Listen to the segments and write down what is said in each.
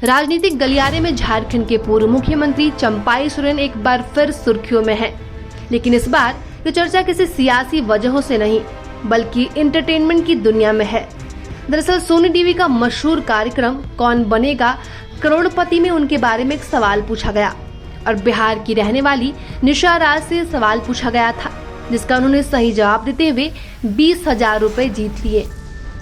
राजनीतिक गलियारे में झारखंड के पूर्व मुख्यमंत्री चंपाई सोरेन एक बार फिर सुर्खियों में हैं। लेकिन इस बार ये चर्चा किसी सियासी वजहों से नहीं बल्कि एंटरटेनमेंट की दुनिया में है। दरअसल सोनी टीवी का मशहूर कार्यक्रम कौन बनेगा करोड़पति में उनके बारे में एक सवाल पूछा गया और बिहार की रहने वाली निशा राज से सवाल पूछा गया था, जिसका उन्होंने सही जवाब देते हुए 20,000 रुपए जीत लिए।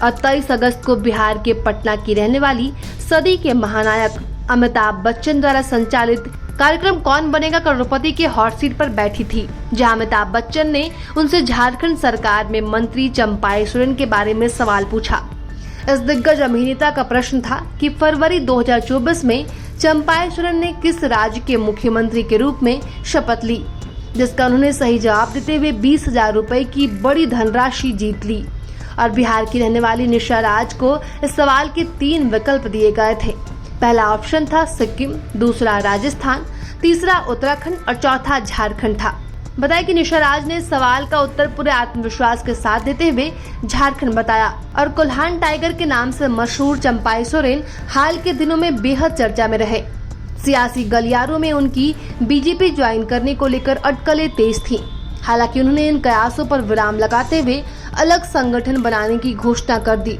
और 23 अगस्त को बिहार के पटना की रहने वाली सदी के महानायक अमिताभ बच्चन द्वारा संचालित कार्यक्रम कौन बनेगा करोड़पति के हॉट सीट पर बैठी थी, जहां अमिताभ बच्चन ने उनसे झारखंड सरकार में मंत्री चंपाई सोरेन के बारे में सवाल पूछा। इस दिग्गज अभिनेता का प्रश्न था कि फरवरी 2024 में चंपाई सोरेन ने किस राज्य के मुख्यमंत्री के रूप में शपथ ली, जिसका उन्होंने सही जवाब देते हुए 20,000 रुपए की बड़ी धनराशि जीत ली। और बिहार की रहने वाली निशा राज को इस सवाल के 3 विकल्प दिए गए थे। पहला ऑप्शन था सिक्किम, दूसरा राजस्थान, तीसरा उत्तराखंड और चौथा झारखंड था। बताया कि निशा राज ने सवाल का उत्तर पूरे आत्मविश्वास के साथ देते हुए झारखंड बताया। और कोल्हान टाइगर के नाम से मशहूर चंपाई सोरेन हाल के दिनों में बेहद चर्चा में रहे। सियासी गलियारों में उनकी बीजेपी ज्वाइन करने को लेकर अटकलें तेज थीं। हालांकि उन्होंने इन कयासों पर विराम लगाते हुए अलग संगठन बनाने की घोषणा कर दी।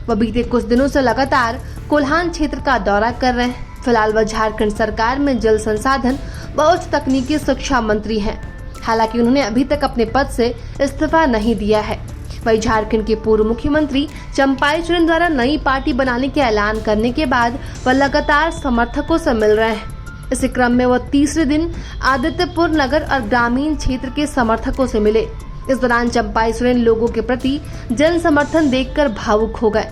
वह बीते कुछ दिनों से लगातार कोल्हान क्षेत्र का दौरा कर रहे हैं। फिलहाल वह झारखंड सरकार में जल संसाधन व उच्च तकनीकी शिक्षा मंत्री हैं। हालांकि उन्होंने अभी तक अपने पद से इस्तीफा नहीं दिया है। वही झारखंड के पूर्व मुख्यमंत्री चंपाई सोरेन द्वारा नई पार्टी बनाने के ऐलान करने के बाद वह लगातार समर्थकों से मिल रहे हैं। इसी क्रम में वह तीसरे दिन आदित्यपुर नगर और ग्रामीण क्षेत्र के समर्थकों से मिले। इस दौरान चंपाई सोरेन लोगों के प्रति जन समर्थन देखकर भावुक हो गए।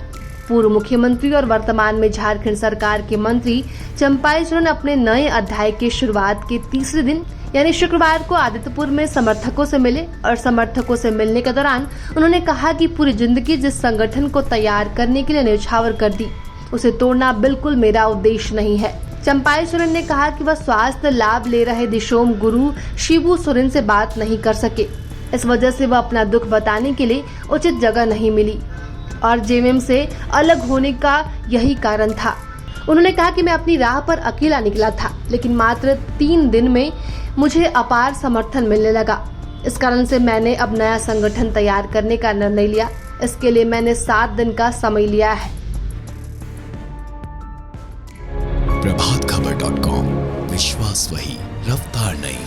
पूर्व मुख्यमंत्री और वर्तमान में झारखंड सरकार के मंत्री चंपाई सोरेन अपने नए अध्याय की शुरुआत के तीसरे दिन यानी शुक्रवार को आदित्यपुर में समर्थकों से मिले और समर्थकों से मिलने के दौरान उन्होंने कहा कि पूरी जिंदगी जिस संगठन को तैयार करने के लिए न्यौछावर कर दी, उसे तोड़ना बिल्कुल मेरा उद्देश्य नहीं है। चंपाई सोरेन ने कहा कि वह स्वास्थ्य लाभ ले रहे दिशोम गुरु शिबू सोरेन से बात नहीं कर सके। इस वजह से वह अपना दुख बताने के लिए उचित जगह नहीं मिली और जेएमएम से अलग होने का यही कारण था। उन्होंने कहा कि मैं अपनी राह पर अकेला निकला था, लेकिन मात्र 3 दिन में मुझे अपार समर्थन मिलने लगा। इस कारण से मैंने अब नया संगठन तैयार करने का निर्णय लिया। इसके लिए मैंने 7 दिन का समय लिया है। प्रभातखबर.com, विश्वास वही, रफ्तार नहीं।